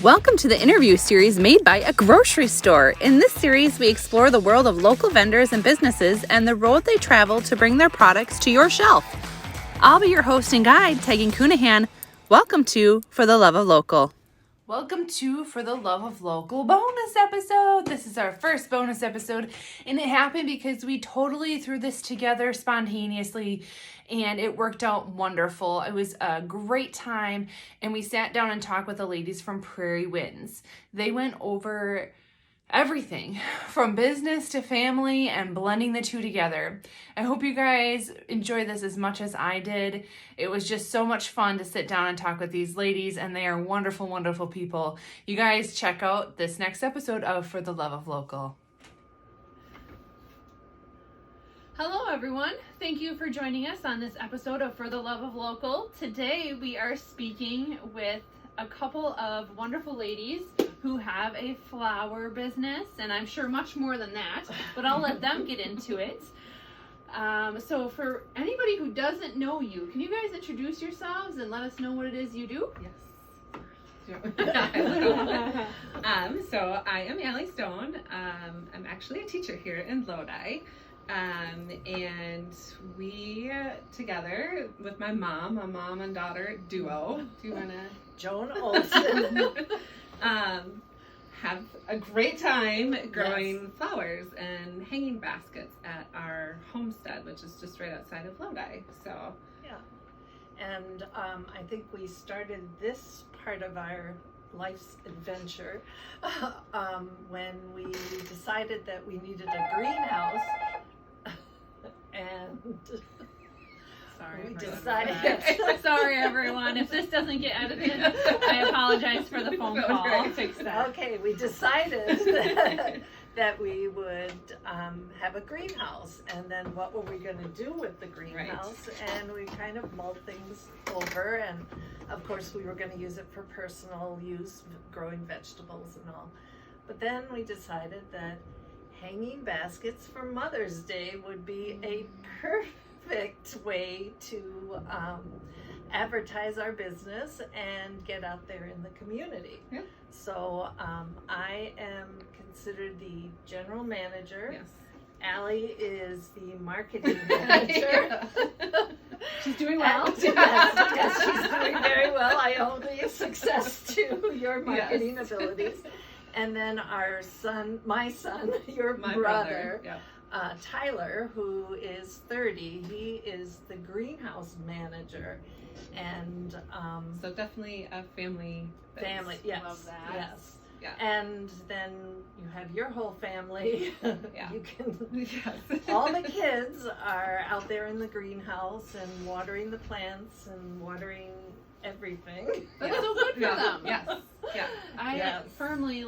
Welcome to the interview series made by a grocery store. In this series, we explore the world of local vendors and businesses and the road they travel to bring their products to your shelf. I'll be your host and guide, Tegan Coonahan. Welcome to For the Love of Local. Welcome to For the Love of Local bonus episode. This is our first bonus episode, and it happened because we totally threw this together spontaneously, and it worked out wonderful. It was a great time, and we sat down and talked with the ladies from Prairie Winds. They went over everything from business to family and blending the two together. I hope you guys enjoy this as much as I did. It was just so much fun to sit down and talk with these ladies, and they are wonderful, wonderful people. You guys check out this next episode of For the Love of Local. Hello everyone, thank you for joining us on this episode of For the Love of Local. Today we are speaking with a couple of wonderful ladies who have a flower business, and I'm sure much more than that, but I'll let them get into it. So for anybody who doesn't know you, can you guys introduce yourselves and let us know what it is you do? Yes. So I am Allie Stone. I'm actually a teacher here in Lodi. And we together with my mom, a mom and daughter duo. Do you want to? Joan Olson. Have a great time growing flowers and hanging baskets at our homestead, which is just right outside of Lodi. So Yeah. And I think we started this part of our life's adventure when we decided that we needed a greenhouse. And we decided. Sorry everyone, if this doesn't get edited, I apologize for the phone call. I'll fix that. Okay, we decided that we would have a greenhouse, and then what were we going to do with the greenhouse? Right. And we kind of mulled things over, and of course we were going to use it for personal use, growing vegetables and all. But then we decided that hanging baskets for Mother's Day would be a perfect way to advertise our business and get out there in the community. Yeah. So I am considered the general manager. Yes. Allie is the marketing manager. She's doing well. Yes, she's doing very well. I owe the success to your marketing abilities. And then my son, your brother. Yeah. Tyler, who is 30, he is the greenhouse manager, and so definitely a family. Yes, love that. Yes, yeah. And then you have your whole family. Yeah, you can. Yes. All the kids are out there in the greenhouse and watering the plants and watering everything. That's so good for them. Yes. Yeah. I firmly,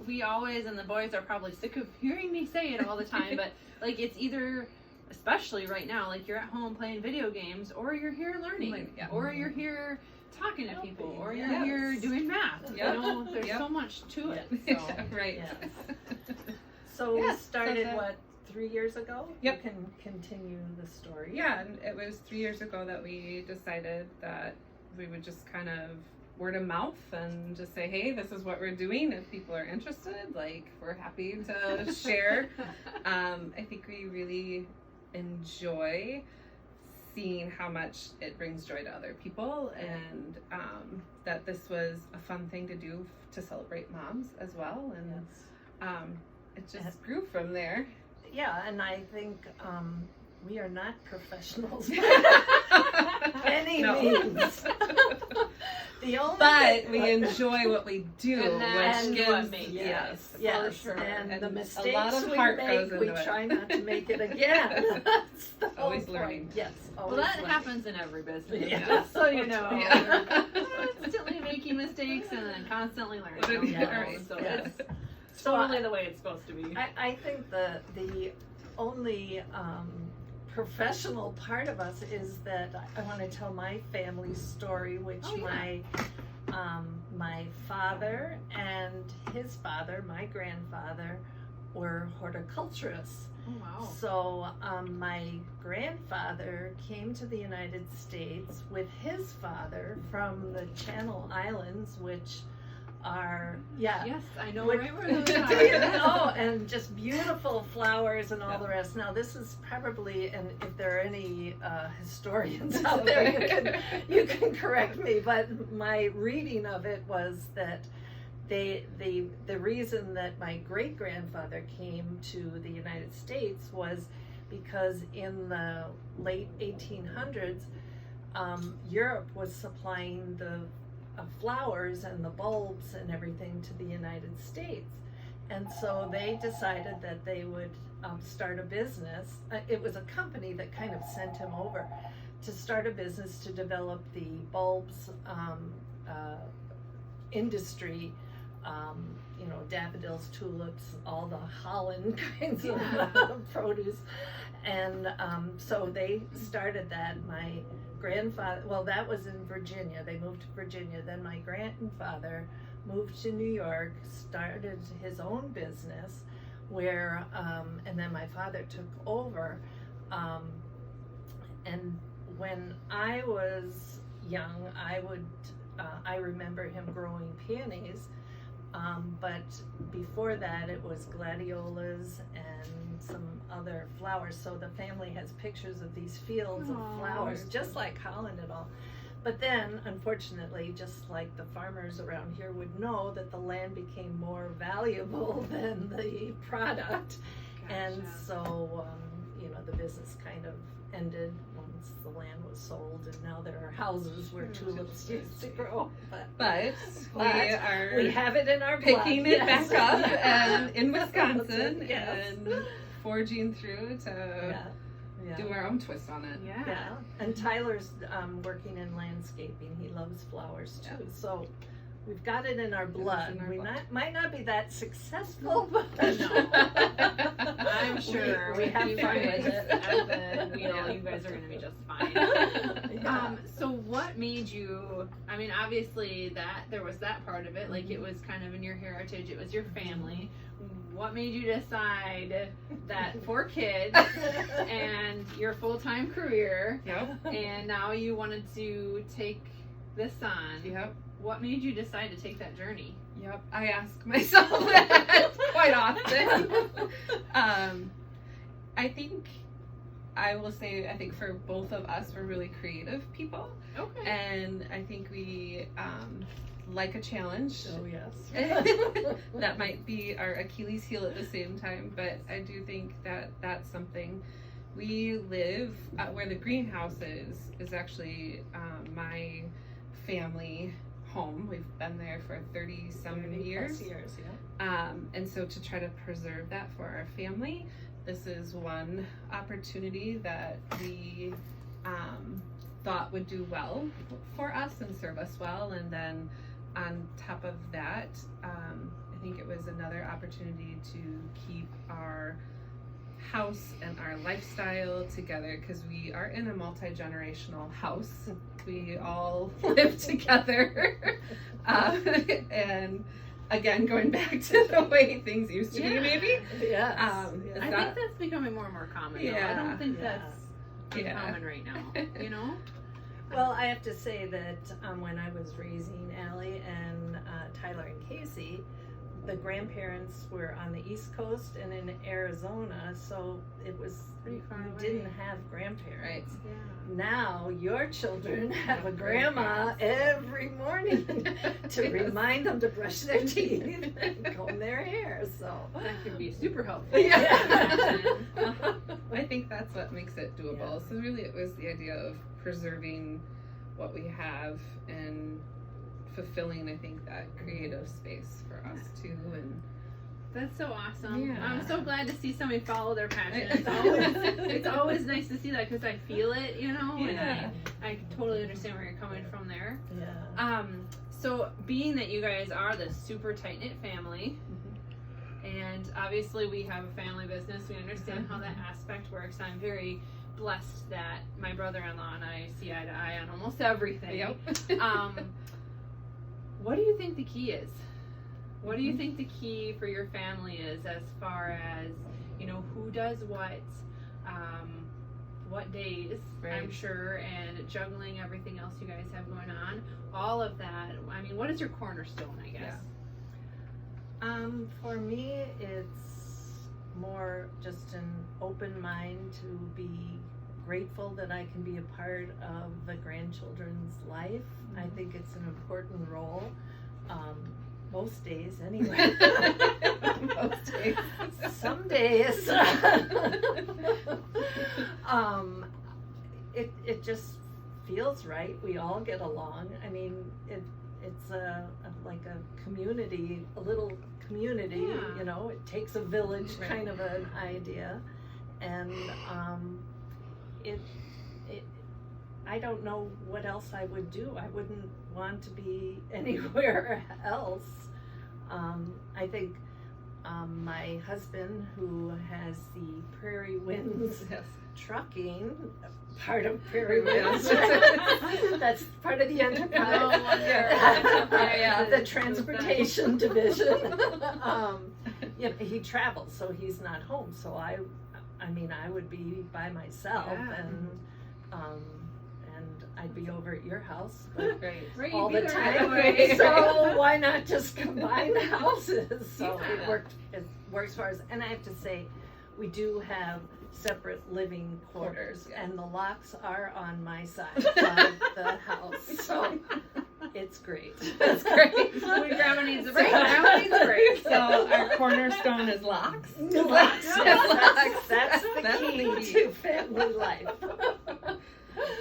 we always, and the boys are probably sick of hearing me say it all the time, but it's either, especially right now, you're at home playing video games, or you're here learning, or you're here talking to people, or you're here doing math. Yep. There's so much to it. So. Right. Yes. So we started, 3 years ago? Yep. You can continue the story. Yeah, and it was 3 years ago that we decided that we would just kind of word of mouth and just say, hey, this is what we're doing. If people are interested, we're happy to share. I think we really enjoy seeing how much it brings joy to other people, and that this was a fun thing to do to celebrate moms as well. And it just grew from there. Yeah, and I think we are not professionals by any means. But we enjoy what we do, which gives yes, for sure. And the mistakes a lot of heart goes into we it. try not to make it again. That's the always whole learning. Point. Yes, always well, that learning. happens in every business. Yeah. Just so you know, Yeah. constantly making mistakes and then constantly learning. Yes. So Yes. it's totally the way it's supposed to be. I think the only professional part of us is that I want to tell my family story, which my father and his father, my grandfather, were horticulturists. Oh, wow. So my grandfather came to the United States with his father from the Channel Islands, which are, yeah. Yes, I know What- right where those Do are. you know? And just beautiful flowers and all the rest. Now this is probably, and if there are any historians out there, you can correct me. But my reading of it was that the reason that my great grandfather came to the United States was because in the late 1800s, Europe was supplying the flowers and the bulbs and everything to the United States. And so they decided that they would start a business. It was a company that kind of sent him over to start a business to develop the bulbs industry, you know, daffodils, tulips, all the Holland kinds of produce. And so they started that. My grandfather, well, that was in Virginia. They moved to Virginia. Then my grandfather moved to New York, started his own business where, and then my father took over. And when I was young, I remember him growing peonies. But before that, it was gladiolas and some other flowers. So the family has pictures of these fields of flowers, just like Holland and all. But then, unfortunately, just like the farmers around here would know, that the land became more valuable than the product. Gotcha. And so, you know, the business kind of ended once the land was sold, and now there are houses where tulips used to grow. But we have it in our blood. picking it Yes. back up and in Wisconsin Yes. and forging through to Yeah. do our own twist on it. Yeah. Yeah, and Tyler's working in landscaping. He loves flowers too. Yeah. So we've got it in our blood. in our We blood. might not be that successful, but I'm sure we with have you fun guys with it. at the wheel, you guys are going to be just fine. Yeah. So what made you, I mean, obviously that there was that part of it, like it was kind of in your heritage, it was your family. What made you decide that 4 kids and your full-time career, Yep. and now you wanted to take this on? Yep. What made you decide to take that journey? Yep. I ask myself that quite often. I think I will say, I think for both of us, we're really creative people. Okay. And I think we like a challenge. Oh yes. That might be our Achilles heel at the same time, but I do think that that's something. We live where the greenhouse is actually my family home. We've been there for 30-some years. And so to try to preserve that for our family, this is one opportunity that we thought would do well for us and serve us well. And then on top of that, I think it was another opportunity to keep our house and our lifestyle together, because we are in a multi-generational house. We all live together. And again, going back to the way things used to be, maybe. Yes. I think that's becoming more and more common. Though. I don't think that's uncommon right now. You know? Well, I have to say that when I was raising Allie and Tyler and Casey, the grandparents were on the East Coast and in Arizona, so it was Pretty far away. didn't have grandparents. Yeah. Now your children have a grandma every morning to remind them to brush their teeth and comb their hair. So That could be super helpful. Yeah. I think that's what makes it doable. So really it was the idea of preserving what we have and fulfilling, I think, that creative space for us too. And That's so awesome. Yeah. I'm so glad to see somebody follow their passion. It's always nice to see that, because I feel it, you know, Yeah. and I totally understand where you're coming from there. yeah. So being that you guys are this super tight-knit family, and obviously we have a family business, we understand how that aspect works. I'm very blessed that my brother-in-law and I see eye to eye on almost everything. Yep. What do you think the key is? What do you think the key for your family is, as far as, you know, who does what days, Right. I'm sure, and juggling everything else you guys have going on, all of that. I mean, what is your cornerstone, I guess? For me, it's more just an open mind to be grateful that I can be a part of the grandchildren's life. I think it's an important role, most days anyway. Most days. Some days. It just feels right. We all get along. I mean, it's like a community, a little community, Yeah. you know, it takes a village Right. kind of an idea. And I don't know what else I would do. I wouldn't want to be anywhere else. I think my husband, who has the Prairie Winds Yes. trucking, part of Prairie Winds, that's part of the enterprise. No wonder. Yeah, the transportation division. You know, he travels, so he's not home. So I mean, I would be by myself, Yeah. and I'd be over at your house, but Right. Right, all you'd the be there right time. away. So why not just combine the houses? So Yeah. it works for us. And I have to say, we do have separate living quarters, Yeah. and the locks are on my side of the house. So it's great. That's great. When Grandma needs a break, So- Grandma needs a break. So our cornerstone is locks. Locks. Locks. That's the That's the key key. to family life.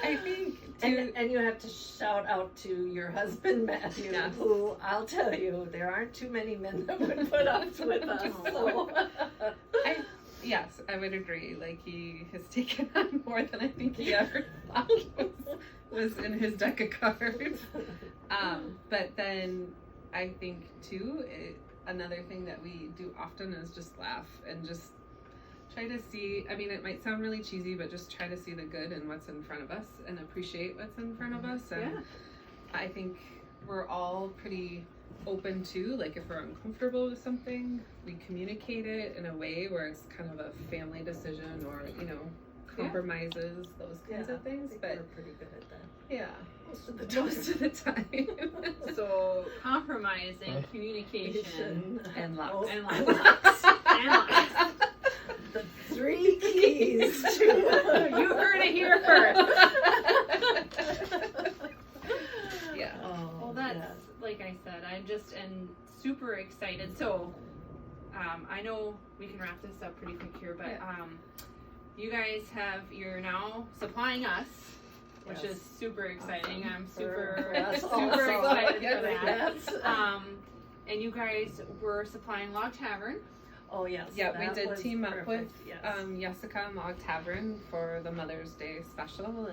I think And you have to shout out to your husband, Matthew, Yes. who, I'll tell you, there aren't too many men that would put up with us. So. yes, I would agree. Like, he has taken on more than I think he ever thought was in his deck of cards. But then I think too, another thing that we do often is just laugh and just try to see, I mean, it might sound really cheesy, but just try to see the good in what's in front of us and appreciate what's in front of us. And Yeah. I think we're all pretty open to, like, if we're uncomfortable with something, we communicate it in a way where it's kind of a family decision, or, you know, compromises, those kinds of things. But we're pretty good at that. yeah, Most of the time. most of the time. So compromising, communication, And locks. and locks. And locks. The 3 keys to You heard it here first. Yeah. Oh, Well, that's yes. like I said, I just am super excited. So, I know we can wrap this up pretty quick here, but you guys you're now supplying us, which Yes. is super exciting. I'm For super us super also. excited for Yes. that. And you guys were supplying Log Tavern. Oh, yes. Yeah, we that did was team up with perfect, yes. Jessica and Log Tavern for the Mother's Day special.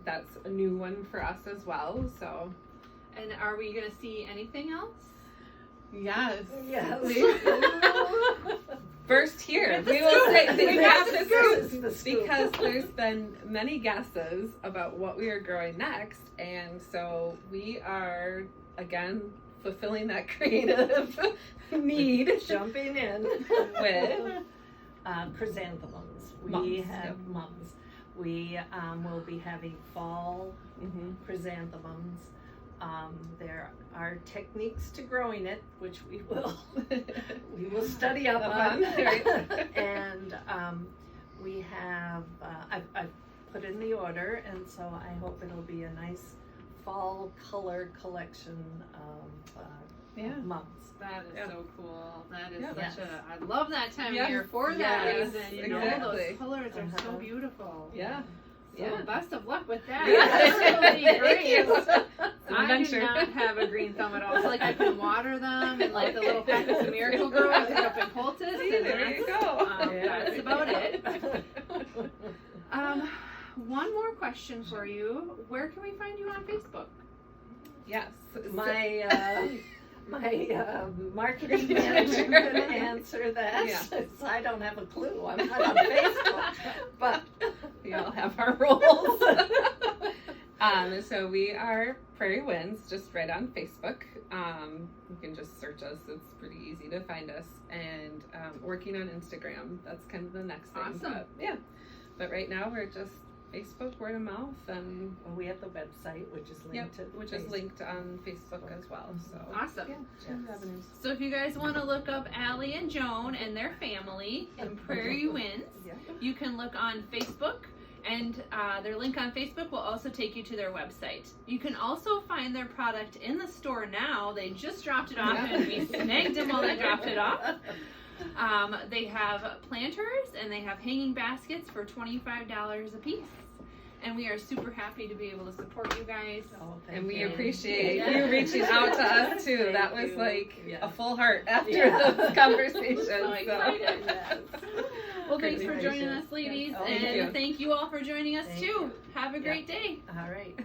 That's a new one for us as well. So And are we gonna see anything else? yes, Yes. first here Get the we will say scoop. we We have got the the scoop scoop. because there's been many guesses about what we are growing next, and so we are again fulfilling that creative need Jumping in with chrysanthemums. We Mums, have yep. mums. We will be having fall chrysanthemums. There are techniques to growing it, which we will study up on. Right. And we have I've put in the order, and so I hope it'll be a nice fall color collection of mums. That is Yeah. so cool. That is Yeah. such Yes. I love that time Yes. of year for that Yes, reason. You know, exactly. those colors are so Uh-huh. beautiful. Yeah. So Yeah. best of luck with that. Yeah. That'll be Thank great. you. I do Adventure. not have a green thumb at all. So like I can water them and like the little packets of Miracle Grow I pick up in Coltis. See, And there you that's, go. that's about it. One more question for you. Where can we find you on Facebook? Yes. My marketing manager could answer that. Yeah. So I don't have a clue. I'm not on Facebook, but We all have our roles. So we are Prairie Winds, just right on Facebook. You can just search us. It's pretty easy to find us. And working on Instagram. That's kind of the next thing. Awesome. But, yeah. But right now we're just Facebook, word of mouth, and Well, we have the website, which is linked to which is Facebook. linked on Facebook as well. So Awesome. yeah, two Yes. avenues. So if you guys want to look up Allie and Joan and their family in Prairie Winds, Yeah. you can look on Facebook, and their link on Facebook will also take you to their website. You can also find their product in the store now. They just dropped it off, Yeah. and we snagged them while they dropped it off. They have planters and they have hanging baskets for $25 a piece. And we are super happy to be able to support you guys. Oh, thank And we you. appreciate Yeah. you reaching out to us too. Thank That was you. like Yeah. a full heart after Yeah. this conversation. So excited. Yes. Well, thanks for Really joining appreciate us, ladies. Oh, and thank you. thank you all for joining us Thank too. you. Have a great day. All right.